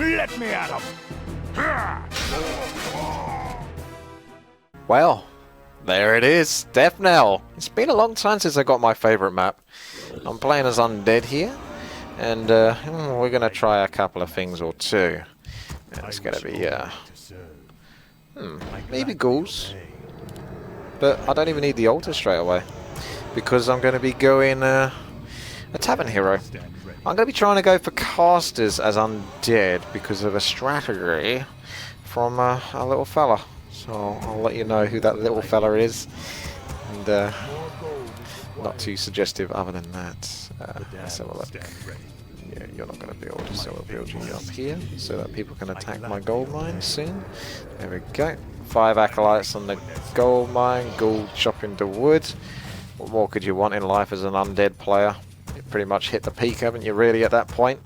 Let me at him! Well, there it is, Death Knell. It's been a long time since I got my favourite map. I'm playing as Undead here, and we're going to try a couple of things or two. And it's going to be, maybe ghouls. But I don't even need the altar straight away, because I'm going to be going a tavern hero. I'm going to be trying to go for casters as Undead because of a strategy from a little fella. So I'll let you know who that little fella is, and not too suggestive other than that. Let's have a look. Yeah, you're not going to build, so we'll build you up here so that people can attack my gold mine soon. There we go. 5 acolytes on the gold mine, gold chopping the wood. What more could you want in life as an Undead player? You pretty much hit the peak, haven't you, really, at that point?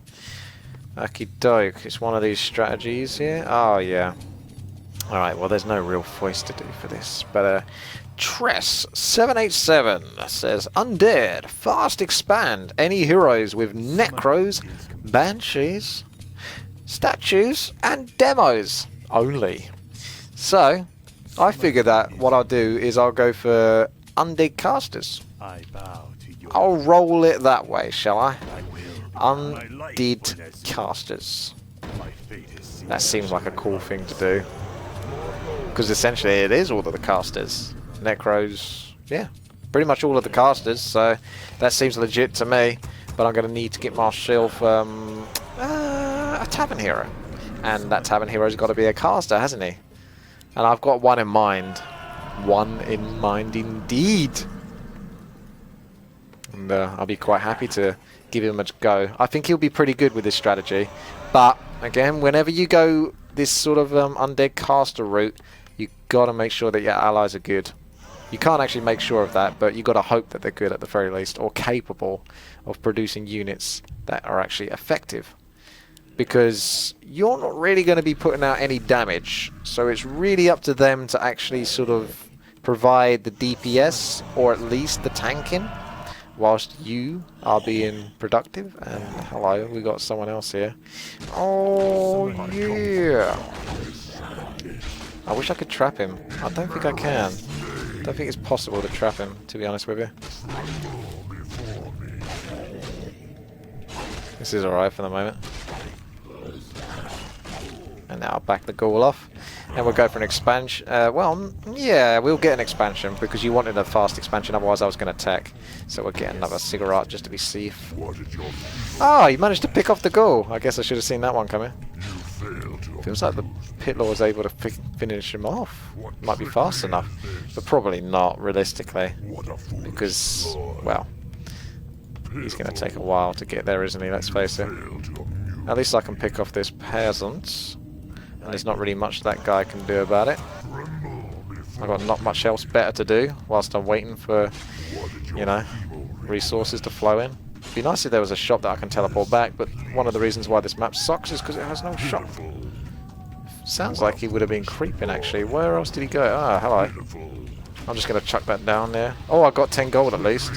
Okie doke, it's one of these strategies here. Oh, yeah. Alright, well, there's no real voice to do for this, but Tress787 says, Undead, fast expand any heroes with Necros, Banshees, statues, and demos only. So, I figure that what I'll do is I'll go for Undead casters. I'll roll it that way, shall I? Undead casters. That seems like a cool thing to do. Because essentially it is all of the casters. Necros, yeah, pretty much all of the casters, so that seems legit to me. But I'm going to need to get myself a tavern hero. And that tavern hero's got to be a caster, hasn't he? And I've got one in mind. One in mind indeed. And I'll be quite happy to give him a go. I think he'll be pretty good with this strategy. But, again, whenever you go this sort of undead caster route, you got to make sure that your allies are good. You can't actually make sure of that, but you got to hope that they're good at the very least, or capable of producing units that are actually effective. Because you're not really going to be putting out any damage, so it's really up to them to actually sort of provide the DPS, or at least the tanking, whilst you are being productive. And hello, we got someone else here. Oh yeah! I wish I could trap him. I don't think I can. I don't think it's possible to trap him, to be honest with you. This is alright for the moment. And now I'll back the ghoul off. And we'll go for an expansion. Well, yeah, we'll get an expansion because you wanted a fast expansion, otherwise I was going to attack. So we'll get another cigarette just to be safe. Oh, you managed to pick off the ghoul. I guess I should have seen that one coming. Feels like the pit lord was able to finish him off. Might be fast enough, but probably not realistically. Because, well, he's going to take a while to get there, isn't he? Let's face it. At least I can pick off this peasant. And there's not really much that guy can do about it. I've got not much else better to do whilst I'm waiting for, you know, resources to flow in. It'd be nice if there was a shop that I can teleport back, but one of the reasons why this map sucks is because it has no shop. Sounds like he would have been creeping, actually. Where else did he go? Ah, hello. I'm just going to chuck that down there. Oh, I got 10 gold at least.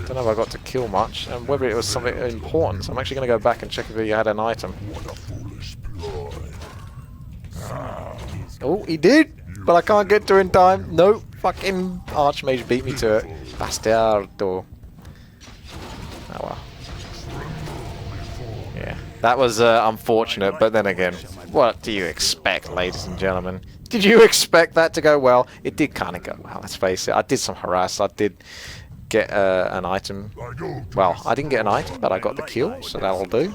Don't know if I got to kill much, and whether it was something important. So I'm actually going to go back and check if he had an item. Oh, he did, but I can't get to in time. No, fucking Archmage beat me to it. Bastardo. Oh well. Yeah, that was unfortunate, but then again, what do you expect, ladies and gentlemen? Did you expect that to go well? It did kind of go well, let's face it. I did some harass. I did get an item. Well, I didn't get an item, but I got the kill, so that'll do.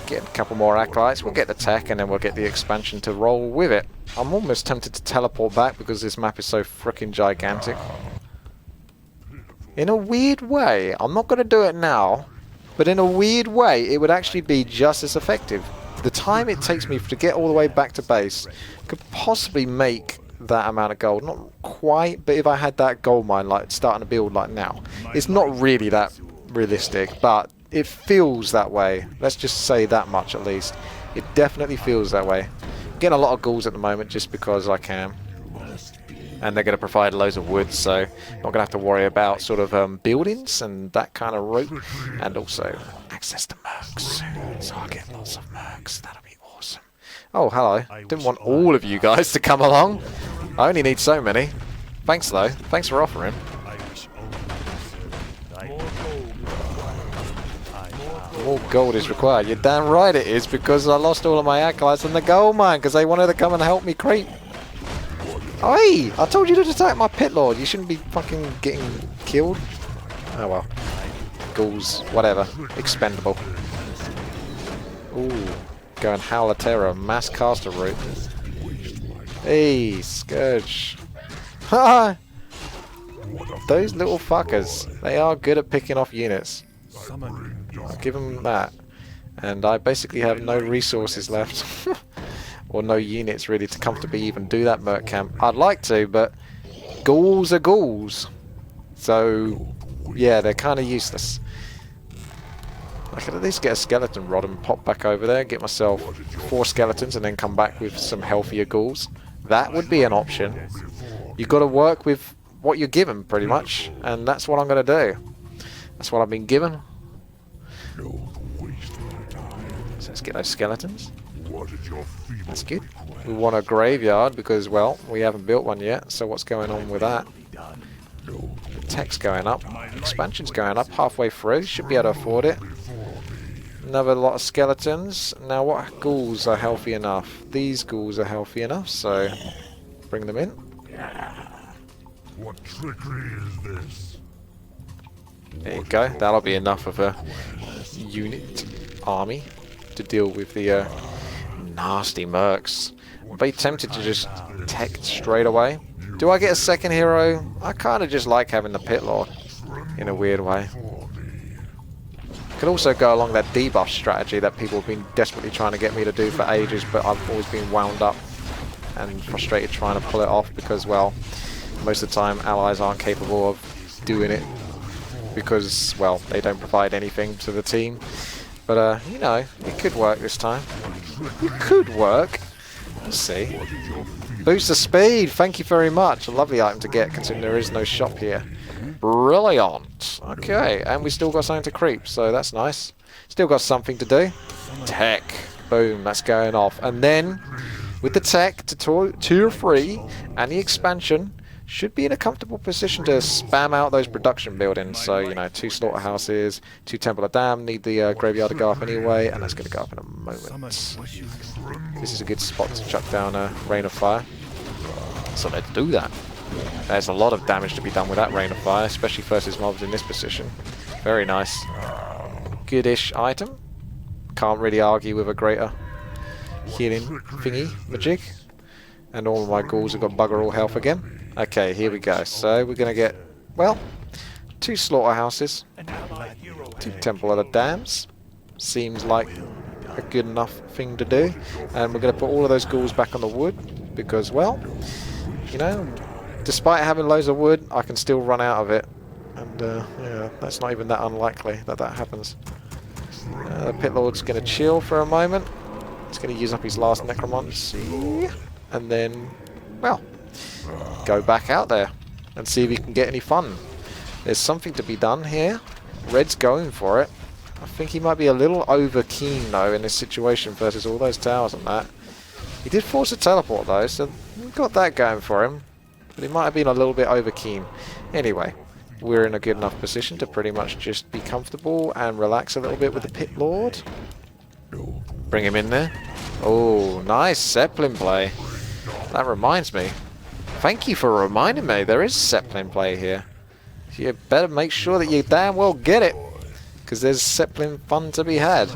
Get a couple more acolytes, we'll get the tech, and then we'll get the expansion to roll with it. I'm almost tempted to teleport back because this map is so freaking gigantic. In a weird way, I'm not going to do it now, but in a weird way, it would actually be just as effective. The time it takes me to get all the way back to base could possibly make that amount of gold. Not quite, but if I had that gold mine, like starting to build like now, it's not really that realistic, but it feels that way. Let's just say that much at least. It definitely feels that way. I'm getting a lot of ghouls at the moment just because I can. And they're going to provide loads of wood, so I'm not going to have to worry about sort of buildings and that kind of route. And also access to mercs. So I'll get lots of mercs. That'll be awesome. Oh, hello. Didn't want all of you guys to come along. I only need so many. Thanks, though. Thanks for offering. More gold is required. You're damn right it is, because I lost all of my acolytes in the gold mine because they wanted to come and help me creep. Oi! I told you to attack my pit lord. You shouldn't be fucking getting killed. Oh well. Ghouls, whatever. Expendable. Ooh. Going Howler Terror, Mass Caster route. Hey, Scourge. Ha! Those little fuckers. They are good at picking off units. I'll give them that. And I basically have no resources left. Or no units really to comfortably even do that merc camp. I'd like to, but ghouls are ghouls. So, yeah, they're kind of useless. I could at least get a skeleton rod and pop back over there, get myself 4 skeletons and then come back with some healthier ghouls. That would be an option. You've got to work with what you're given, pretty much. And that's what I'm going to do. That's what I've been given. So let's get those skeletons. That's good. We want a graveyard because, well, we haven't built one yet. So what's going on with that? The tech's going up. Expansion's going up halfway through. Should be able to afford it. Another lot of skeletons. Now what ghouls are healthy enough? These ghouls are healthy enough, so bring them in. What trickery is this? There you go. That'll be enough of a unit army to deal with the nasty mercs. I'd be tempted to just tech straight away. Do I get a second hero? I kind of just like having the Pit Lord in a weird way. Could also go along that debuff strategy that people have been desperately trying to get me to do for ages, but I've always been wound up and frustrated trying to pull it off because, well, most of the time allies aren't capable of doing it because, well, they don't provide anything to the team. But, you know, it could work this time. It could work. Let's see. Boost the speed! Thank you very much. A lovely item to get, considering there is no shop here. Brilliant! Okay, and we still got something to creep, so that's nice. Still got something to do. Tech. Boom, that's going off. And then, with the tech to tier 3 and the expansion, should be in a comfortable position to spam out those production buildings. So, you know, 2 slaughterhouses, 2 Temple of Dam, need the graveyard to go up anyway, and that's going to go up in a moment. This is a good spot to chuck down a Rain of Fire. So let's do that. There's a lot of damage to be done with that Rain of Fire, especially versus mobs in this position. Very nice. Goodish item. Can't really argue with a greater healing thingy, majig. And all of my ghouls have got bugger all health again. Okay, here we go. So we're going to get, well, 2 slaughterhouses, 2 Temple of the Dams. Seems like a good enough thing to do. And we're going to put all of those ghouls back on the wood because, well, you know, despite having loads of wood, I can still run out of it. And, yeah, that's not even that unlikely that that happens. The Pit Lord's going to chill for a moment. He's going to use up his last necromancy. And then, well, go back out there and see if he can get any fun. There's something to be done here. Red's going for it. I think he might be a little over keen though in this situation versus all those towers and that. He did force a teleport though, so we got that going for him. But he might have been a little bit over keen. Anyway, we're in a good enough position to pretty much just be comfortable and relax a little bit with the Pit Lord. Bring him in there. Oh, nice Zeppelin play. That reminds me. Thank you for reminding me. There is Zeppelin play here. You better make sure that you damn well get it. Because there's Zeppelin fun to be had.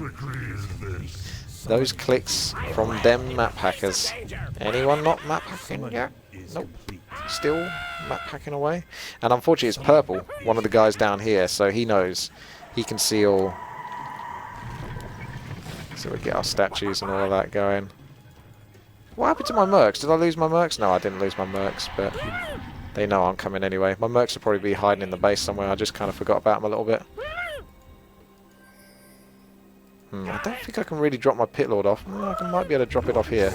Those clicks from them map hackers. Anyone not map hacking yet? Nope. Still map hacking away. And unfortunately it's purple. One of the guys down here. So he knows. He can see all. So we get our statues and all of that going. What happened to my mercs? Did I lose my mercs? No, I didn't lose my mercs, but they know I'm coming anyway. My mercs will probably be hiding in the base somewhere. I just kind of forgot about them a little bit. I don't think I can really drop my Pit Lord off. I might be able to drop it off here.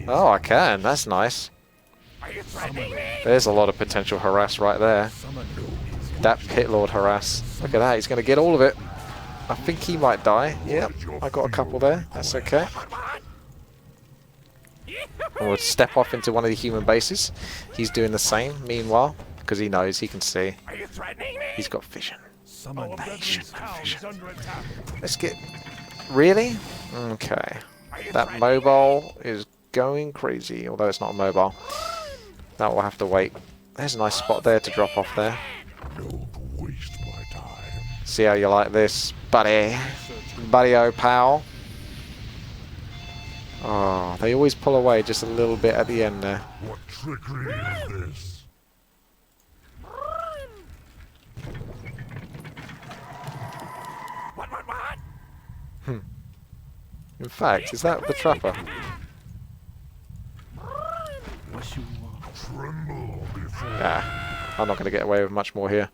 Oh, I can. That's nice. There's a lot of potential harass right there. That Pit Lord harass. Look at that. He's going to get all of it. I think he might die. Yep. I got a couple there. That's okay. And we'll step off into one of the human bases. He's doing the same, meanwhile, because he knows, he can see. He's got vision. He should have vision. Let's get... Really? Okay. That mobile is going crazy, although it's not a mobile. That will have to wait. There's a nice spot there to drop off there. See how you like this, buddy. Buddy-o pal. Oh, they always pull away just a little bit at the end there. What trickery is this? In fact, is that the trapper? Tremble before. Yeah, I'm not going to get away with much more here.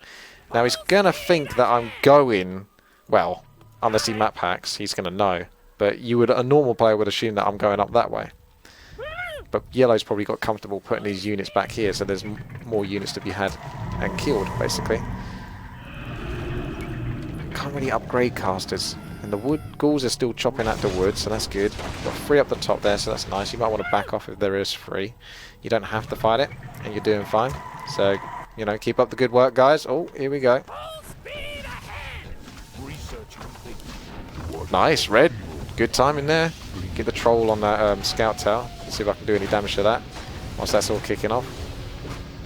Now he's going to think that I'm going... Well, unless he map hacks, he's going to know. But a normal player would assume that I'm going up that way. But Yellow's probably got comfortable putting these units back here, so there's more units to be had and killed, basically. Can't really upgrade casters. And the wood ghouls are still chopping at the wood, so that's good. Got 3 up the top there, so that's nice. You might want to back off if there is 3. You don't have to fight it, and you're doing fine. So, you know, keep up the good work, guys. Oh, here we go. Nice, red. Good timing there. Get the troll on that scout tower. See if I can do any damage to that. Once that's all kicking off.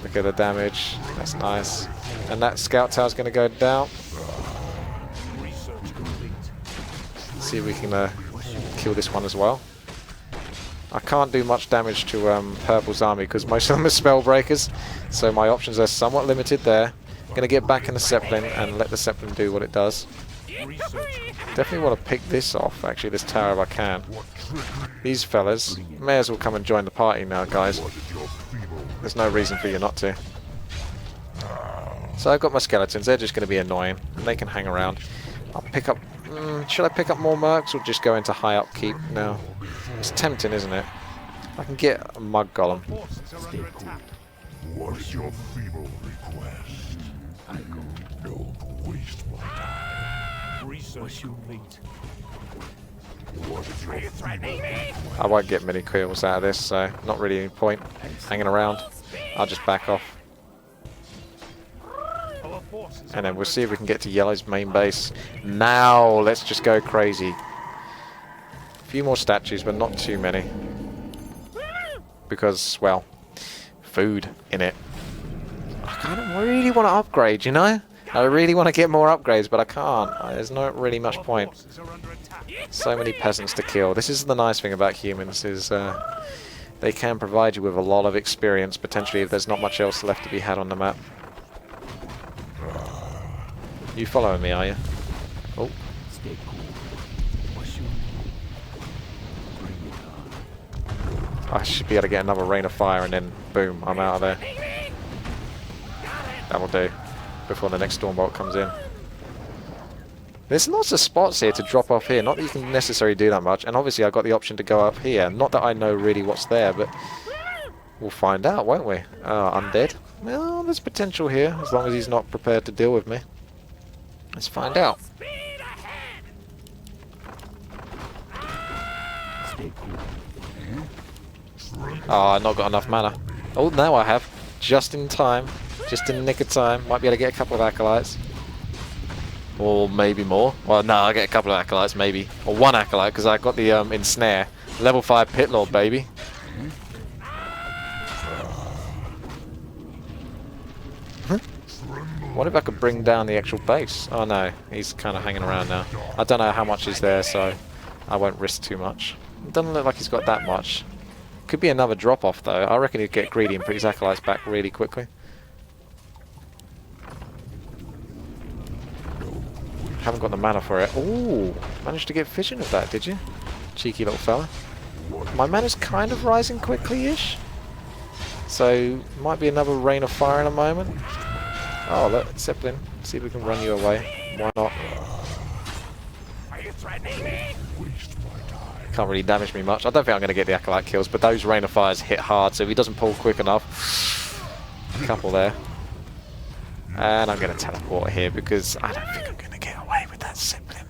Look at the damage. That's nice. And that scout tower's going to go down. See if we can kill this one as well. I can't do much damage to Purple's army because most of them are spell breakers, so my options are somewhat limited there. I'm going to get back in the Zeppelin and let the Zeppelin do what it does. Definitely want to pick this off, actually, this tower if I can. These fellas may as well come and join the party now, guys. There's no reason for you not to. So I've got my skeletons, they're just going to be annoying, and they can hang around. I'll pick up... should I pick up more mercs or just go into high upkeep? No. It's tempting, isn't it? I can get a mug golem. What is your feeble request? Don't waste my time. Research complete. What is your feeble request? I won't get many kills out of this, so not really any point hanging around. I'll just back off. And then we'll see if we can get to Yellow's main base. Now, let's just go crazy. A few more statues, but not too many. Because, well, food in it. I kind of really want to upgrade, you know? I really want to get more upgrades, but I can't. There's not really much point. So many peasants to kill. This is the nice thing about humans, is they can provide you with a lot of experience, potentially, if there's not much else left to be had on the map. You following me, are you? Oh. I should be able to get another rain of fire and then boom, I'm out of there. That'll do. Before the next stormbolt comes in. There's lots of spots here to drop off here. Not that you can necessarily do that much. And obviously I've got the option to go up here. Not that I know really what's there, but we'll find out, won't we? Undead. Well, there's potential here, as long as he's not prepared to deal with me. Let's find out. Oh, I've not got enough mana. Oh, now I have. Just in time. Just in the nick of time. Might be able to get a couple of acolytes. Or maybe more. Well, no, I'll get a couple of acolytes, maybe. Or one acolyte, because I got the ensnare. Level 5 pit lord, baby. What if I could bring down the actual base? Oh no, he's kind of hanging around now. I don't know how much is there, so I won't risk too much. It doesn't look like he's got that much. Could be another drop-off though. I reckon he'd get greedy and put his acolytes back really quickly. Haven't got the mana for it. Ooh, managed to get vision of that, did you? Cheeky little fella. My mana's kind of rising quickly-ish. So, might be another rain of fire in a moment. Oh, look, Zeppelin. See if we can run you away. Why not? Are you threatening me? Can't really damage me much. I don't think I'm going to get the acolyte kills, but those rain of fires hit hard, so if he doesn't pull quick enough... A couple there. And I'm going to teleport here because I don't think I'm going to get away with that Zeppelin.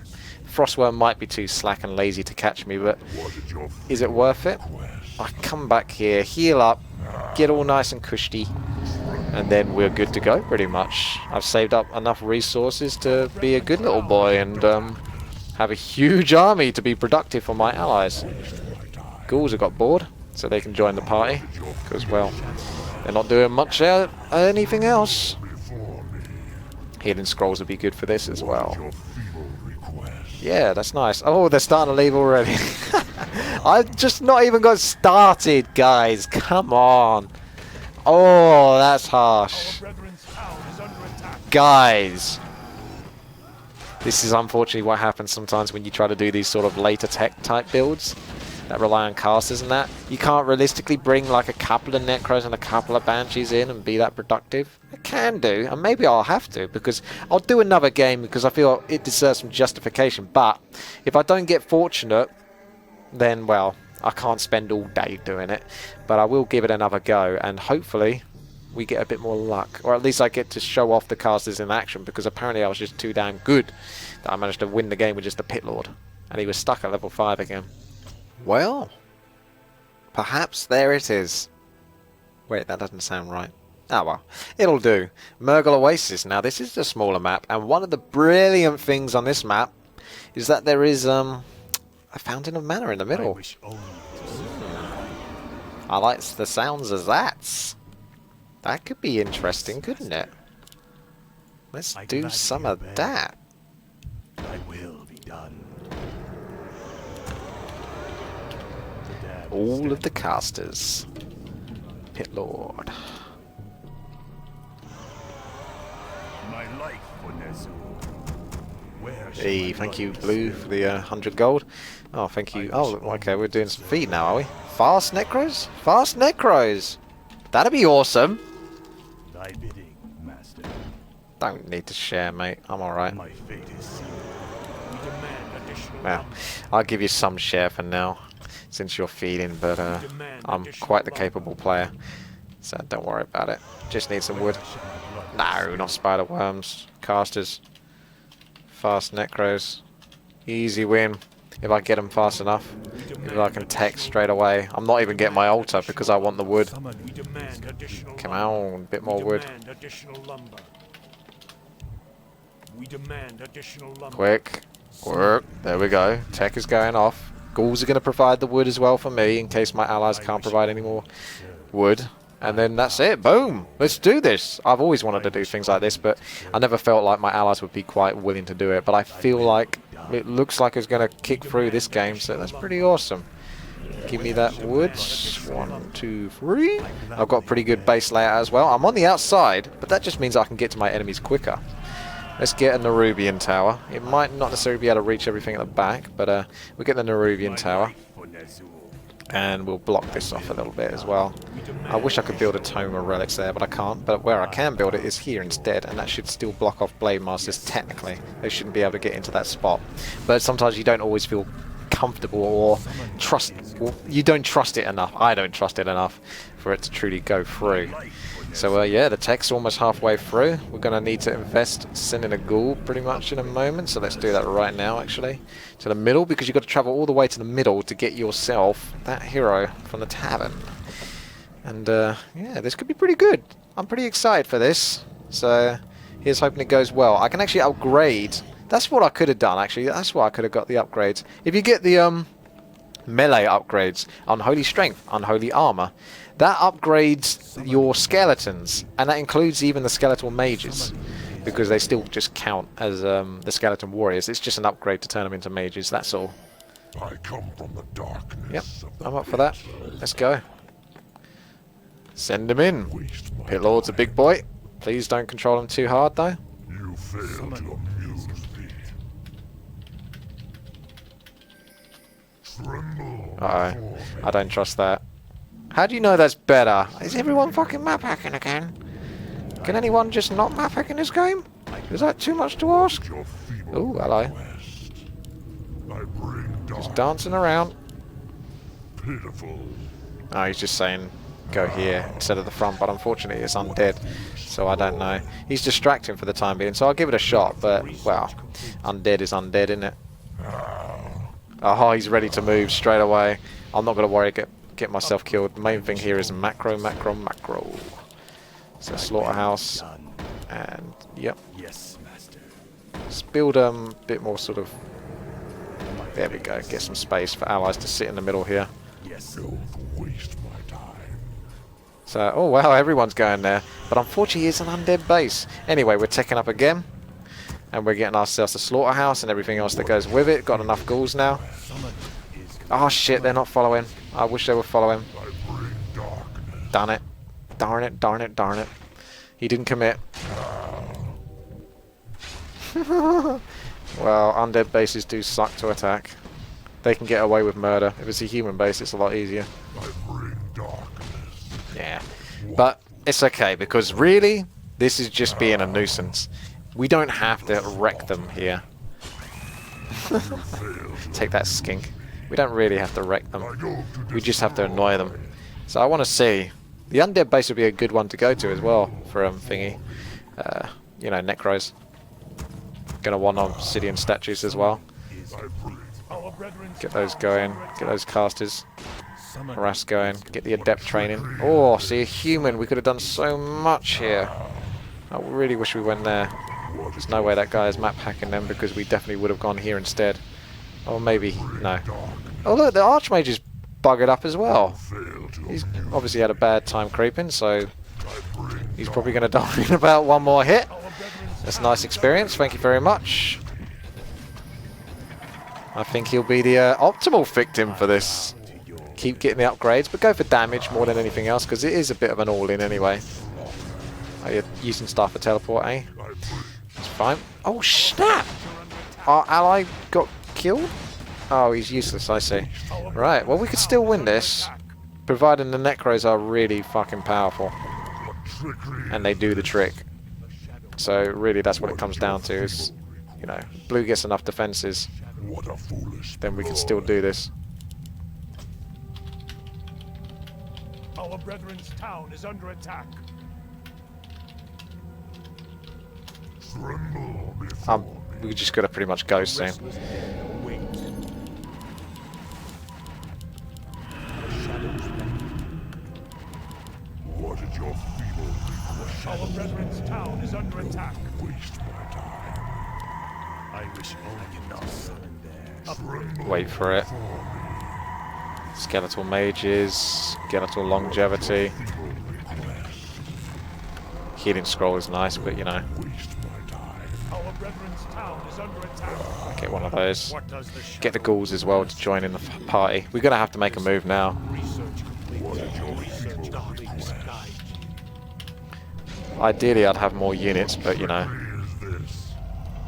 Frostworm might be too slack and lazy to catch me, but is it worth it? I come back here, heal up, get all nice and cushy, and then we're good to go pretty much. I've saved up enough resources to be a good little boy and have a huge army to be productive for my allies. Ghouls have got bored, so they can join the party, because, well, they're not doing much anything else. Hidden scrolls would be good for this as well. Yeah, that's nice. Oh, they're starting to leave already. I've just not even got started, guys. Come on. Oh, that's harsh. Guys. This is unfortunately what happens sometimes when you try to do these sort of later tech type builds that rely on casters and that. You can't realistically bring like a couple of Necros and a couple of Banshees in and be that productive. I can do, and maybe I'll have to, because I'll do another game because I feel it deserves some justification. But if I don't get fortunate, then, well, I can't spend all day doing it. But I will give it another go, and hopefully we get a bit more luck. Or at least I get to show off the casters in action, because apparently I was just too damn good that I managed to win the game with just the Pit Lord. And he was stuck at level 5 again. Well, perhaps there it is. Wait, that doesn't sound right. Ah, well, it'll do. Murgle Oasis. Now, this is a smaller map, and one of the brilliant things on this map is that there is a fountain of mana in the middle. I like the sounds of that. That could be interesting, couldn't it? Let's do some of that. I will be done. All of the casters. Pit Lord. My life for Nezu. Where shall Hey, my thank you, blood Blue, be for the 100 gold. Oh, thank you. Oh, okay, we're doing some feed now, are we? Fast Necros? Fast Necros! That'd be awesome! Thy bidding, master. Don't need to share, mate. I'm alright. My fate is sealed. We demand additional Well, lumber. I'll give you some share for now, since you're feeding, but I'm quite the capable player, so don't worry about it. Just need some wood. No, not spider worms. Casters. Fast Necros. Easy win. If I get them fast enough. If I can tech straight away. I'm not even getting my altar because I want the wood. We demand additional Come lumber. on, a bit more wood. We demand additional lumber. We demand additional lumber. Quick. Work. There we go. Tech is going off. Ghouls are going to provide the wood as well for me in case my allies can't provide any more wood. And then that's it. Boom. Let's do this. I've always wanted to do things like this, but I never felt like my allies would be quite willing to do it. But I feel like it looks like it's going to kick through this game, so that's pretty awesome. Give me that wood. 1, 2, 3. I've got a pretty good base layout as well. I'm on the outside, but that just means I can get to my enemies quicker. Let's get a Nerubian tower. It might not necessarily be able to reach everything at the back, but we'll get the Nerubian tower. And we'll block this off a little bit as well. I wish I could build a Tome of Relics there, but I can't. But where I can build it is here instead, and that should still block off Blade Masters technically. They shouldn't be able to get into that spot. But sometimes you don't always feel comfortable or trust. Well, you don't trust it enough. I don't trust it enough for it to truly go through. So yeah, the tech's almost halfway through. We're going to need to invest sending a ghoul pretty much in a moment. So let's do that right now, actually. To the middle, because you've got to travel all the way to the middle to get yourself that hero from the tavern. And yeah, this could be pretty good. I'm pretty excited for this. So here's hoping it goes well. I can actually upgrade. That's what I could have done, actually. That's why I could have got the upgrades. If you get the melee upgrades, Unholy Strength, Unholy Armor, that upgrades your skeletons, and that includes even the skeletal mages, because they still just count as the skeleton warriors. It's just an upgrade to turn them into mages, that's all. I come from the darkness. Yep, I'm up for that. Let's go. Send him in. Pit Lord's a big boy. Please don't control him too hard, though. You fail to amuse me. Tremble. Uh-oh. I don't trust that. How do you know that's better? Is everyone fucking map hacking again? Can anyone just not map hack in this game? Is that too much to ask? Oh, hello. Just dancing around. Pitiful. Oh, he's just saying go here instead of the front, but unfortunately it's undead, so I don't know. He's distracting for the time being, so I'll give it a shot, but, well, undead is undead, isn't it? Oh, he's ready to move straight away. I'm not going to worry get myself killed. The main thing here is macro. So slaughterhouse, and yep. Yes, master. Let's build a bit more sort of. There we go. Get some space for allies to sit in the middle here. Yes. Don't waste my time. So, oh wow, everyone's going there. But unfortunately, it's an undead base. Anyway, we're taking up again. And we're getting ourselves a slaughterhouse and everything else that goes with it. Got enough ghouls now. Oh shit, they're not following. I wish they were following. I bring darkness. Done it. Darn it, darn it, darn it. He didn't commit. Well, undead bases do suck to attack. They can get away with murder. If it's a human base, it's a lot easier. I bring darkness. Yeah. But it's okay, because really, this is just being a nuisance. We don't have to wreck them here. Take that, skink. We don't really have to wreck them. We just have to annoy them. So I want to see. The undead base would be a good one to go to as well for thingy. You know, Necros. Gonna want obsidian statues as well. Get those going. Get those casters. Harass going. Get the adept training. Oh, see, a human. We could have done so much here. I really wish we went there. There's no way that guy is map hacking them, because we definitely would have gone here instead. Or maybe, no. Oh look, the Archmage is buggered up as well. He's obviously had a bad time creeping, so he's probably going to die in about one more hit. That's a nice experience, thank you very much. I think he'll be the optimal victim for this. Keep getting the upgrades, but go for damage more than anything else, because it is a bit of an all-in anyway. Oh, you're using stuff for teleport, eh? That's fine. Oh, snap! Our ally got killed? Oh, he's useless, I see. Right, well, we could still win this, providing the Necros are really fucking powerful. And they do the trick. So, really, that's what it comes down to, is, you know, blue gets enough defenses, then we can still do this. Our brethren's town is under attack. We just gotta pretty much go soon. What is your feeble request? Our brethren's town is under attack. Waste my time. I wish I cannot summon there. Wait for it. Skeletal mages, skeletal longevity. Healing scroll is nice, but you know. Our brethren's town is under attack. Get one of those. What does the Get the ghouls as well to join in the party. We're gonna have to make a move now. research complete? Research darkness guide. Ideally, I'd have more units, but you know,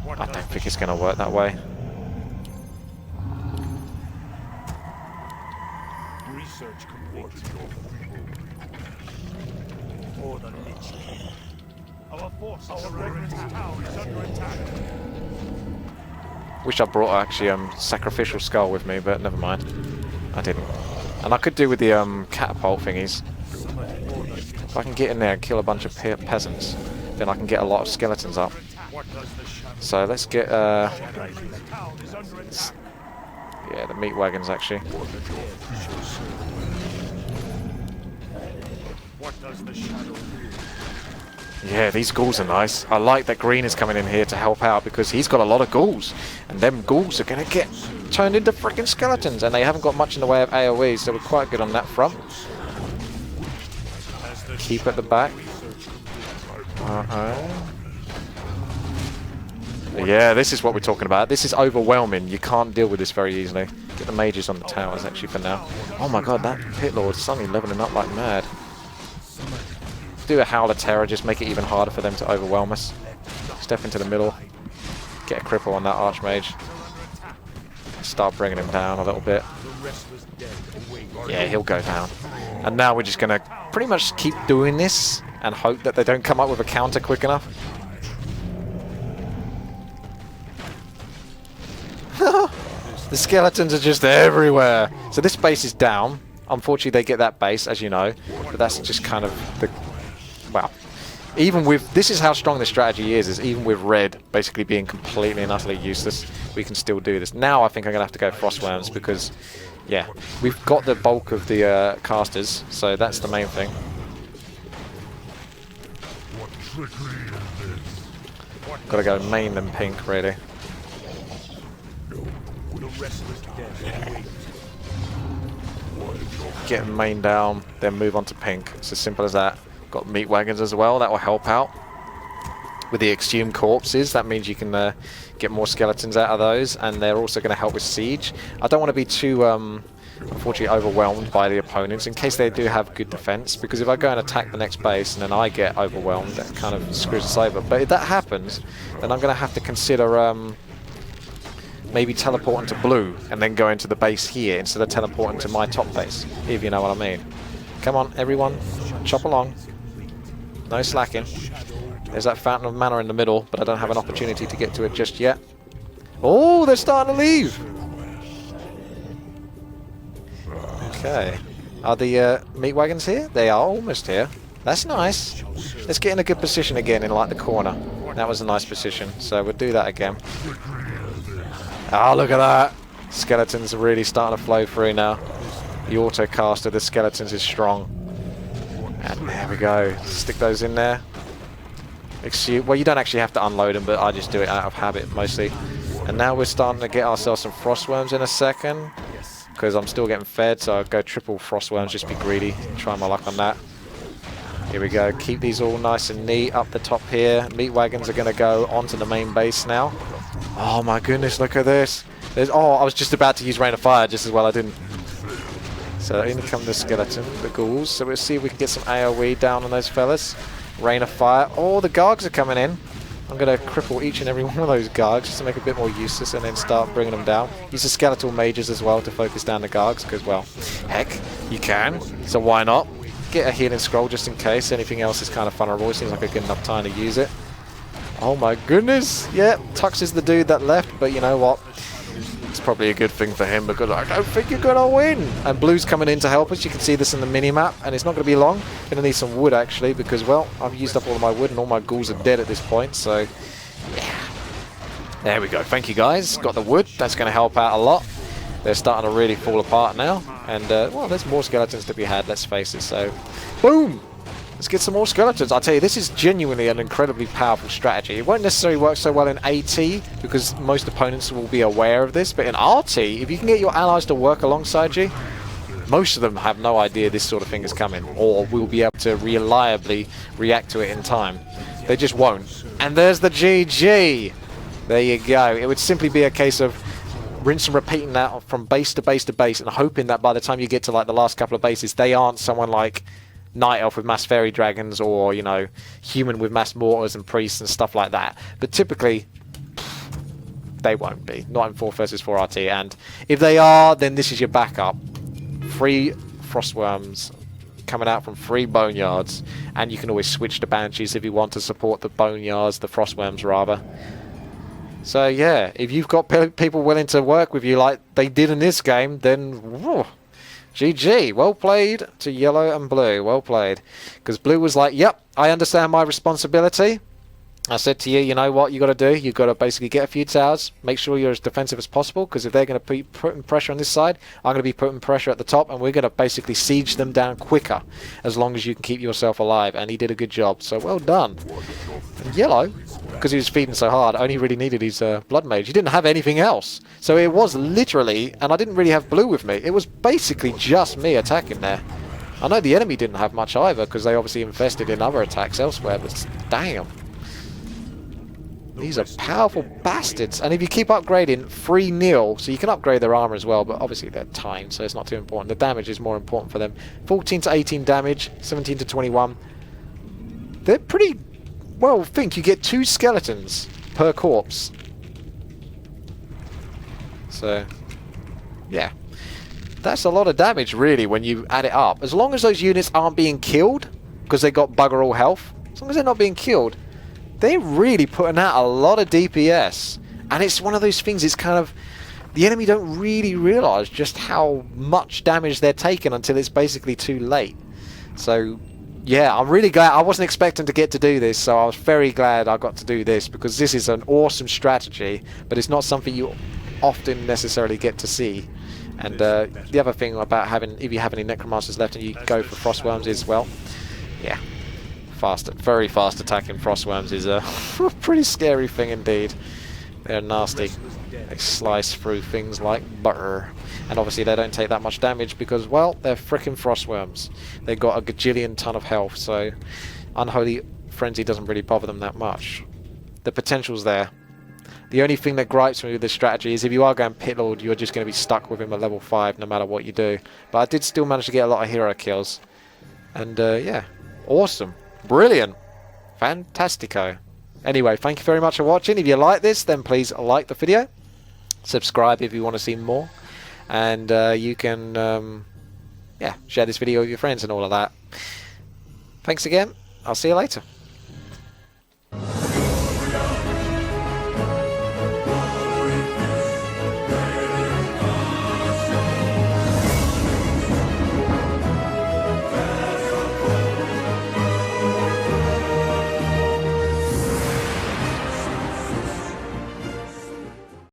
What I does don't the think it's gonna work that way. research complete? Or the Lich King. Our forces. Our brethren's town is under attack. Wish I brought actually sacrificial skull with me, but never mind. I didn't. And I could do with the catapult thingies. If I can get in there and kill a bunch of peasants, then I can get a lot of skeletons up. What does the shadow? So let's get Brethren's town is under attack. yeah, the meat wagons actually. What does the shadow do? Yeah, these ghouls are nice. I like that Green is coming in here to help out, because he's got a lot of ghouls. And them ghouls are going to get turned into freaking skeletons. And they haven't got much in the way of AoE, so we're quite good on that front. Keep at the back. Yeah, this is what we're talking about. This is overwhelming. You can't deal with this very easily. Get the mages on the towers actually for now. Oh my god, that pit lord is suddenly leveling up like mad. Do a Howl of Terror, just make it even harder for them to overwhelm us. Step into the middle. Get a cripple on that Archmage. Start bringing him down a little bit. Yeah, he'll go down. And now we're just going to pretty much keep doing this and hope that they don't come up with a counter quick enough. The skeletons are just everywhere. So this base is down. Unfortunately, they get that base, as you know. But that's just kind of the... Well, even with... This is how strong the strategy is even with red basically being completely and utterly useless, we can still do this. Now I think I'm going to have to go Frostworms, because yeah, we've got the bulk of the casters, so that's the main thing. What trickery is this? Gotta go main then pink, really. The restless dead wait. Get main down, then move on to pink. It's as simple as that. Got meat wagons as well, that will help out. With the exhumed corpses, that means you can get more skeletons out of those, and they're also going to help with siege. I don't want to be too, unfortunately, overwhelmed by the opponents in case they do have good defense, because if I go and attack the next base and then I get overwhelmed, that kind of screws us over. But if that happens, then I'm going to have to consider maybe teleporting to blue and then go into the base here instead of teleporting to my top base, if you know what I mean. Come on, everyone, chop along. No slacking. There's that fountain of mana in the middle, but I don't have an opportunity to get to it just yet. Oh, they're starting to leave! Okay. Are the meat wagons here? They are almost here. That's nice. Let's get in a good position again in like the corner. That was a nice position, so we'll do that again. Oh, look at that! Skeletons are really starting to flow through now. The auto cast of the skeletons is strong. And there we go. Stick those in there. Well, you don't actually have to unload them, but I just do it out of habit mostly. And now we're starting to get ourselves some frostworms in a second, because I'm still getting fed, so I'll go triple frostworms, just be greedy, try my luck on that. Here we go, keep these all nice and neat up the top here. Meat wagons are going to go onto the main base now. Oh my goodness, look at this. Oh, I was just about to use Rain of Fire just as well, I didn't. So in come the skeleton, the ghouls, so we'll see if we can get some AoE down on those fellas. Rain of Fire. Oh, the Gargs are coming in. I'm going to cripple each and every one of those Gargs just to make it a bit more useless and then start bringing them down. Use the skeletal mages as well to focus down the Gargs because, well, heck, you can. So why not? Get a healing scroll just in case anything else is kind of vulnerable. It seems like a good enough time to use it. Oh my goodness. Yeah, Tux is the dude that left, but you know what? It's probably a good thing for him because I don't think you're going to win. And blue's coming in to help us. You can see this in the mini-map, and it's not going to be long. Going to need some wood, actually, because, well, I've used up all of my wood, and all my ghouls are dead at this point, so, yeah. There we go. Thank you, guys. Got the wood. That's going to help out a lot. They're starting to really fall apart now. And, well, there's more skeletons to be had, let's face it, so, boom! Let's get some more skeletons. I'll tell you, this is genuinely an incredibly powerful strategy. It won't necessarily work so well in AT, because most opponents will be aware of this, but in RT, if you can get your allies to work alongside you, most of them have no idea this sort of thing is coming, or will be able to reliably react to it in time. They just won't. And there's the GG! There you go. It would simply be a case of rinse and repeating that from base to base to base, and hoping that by the time you get to like the last couple of bases, they aren't someone like Night Elf with mass fairy dragons, or, you know, human with mass mortars and priests and stuff like that. But typically, they won't be. Not in 4 versus 4 RT. And if they are, then this is your backup. 3 frostworms coming out from 3 boneyards. And you can always switch to banshees if you want to support the boneyards, the frostworms rather. So yeah, if you've got people willing to work with you like they did in this game, then whoa, GG, well played to yellow and blue, well played. Because blue was like, yep, I understand my responsibility. I said to you, you know what you got to do? You've got to basically get a few towers, make sure you're as defensive as possible, because if they're going to be putting pressure on this side, I'm going to be putting pressure at the top, and we're going to basically siege them down quicker, as long as you can keep yourself alive. And he did a good job, so well done. And yellow, because he was feeding so hard, only really needed his blood mage. He didn't have anything else. So it was literally, and I didn't really have blue with me, it was basically just me attacking there. I know the enemy didn't have much either, because they obviously invested in other attacks elsewhere, but damn. These are powerful bastards. And if you keep upgrading, 3-0, so you can upgrade their armor as well, but obviously they're timed, so it's not too important. The damage is more important for them. 14 to 18 damage, 17 to 21. They're pretty... well, think you get 2 skeletons per corpse. So, yeah. That's a lot of damage, really, when you add it up. As long as those units aren't being killed, because they got bugger all health, as long as they're not being killed, they're really putting out a lot of DPS. And it's one of those things, it's kind of... the enemy don't really realise just how much damage they're taking until it's basically too late. So, yeah, I'm really glad. I wasn't expecting to get to do this, so I was very glad I got to do this, because this is an awesome strategy, but it's not something you often necessarily get to see. And the other thing about having, if you have any necromancers left and you go for frostworms is, well, yeah, very fast attacking frostworms is a pretty scary thing indeed. They're nasty. They slice through things like butter. And obviously they don't take that much damage because, well, they're frickin' frostworms. They've got a gajillion ton of health, so Unholy Frenzy doesn't really bother them that much. The potential's there. The only thing that gripes me with this strategy is if you are going Pit Lord, you're just going to be stuck with him at level 5 no matter what you do. But I did still manage to get a lot of hero kills. And yeah, awesome. Brilliant. Fantastico. Anyway, thank you very much for watching. If you like this, then please like the video. Subscribe if you want to see more. And you can yeah, share this video with your friends and all of that. Thanks again. I'll see you later.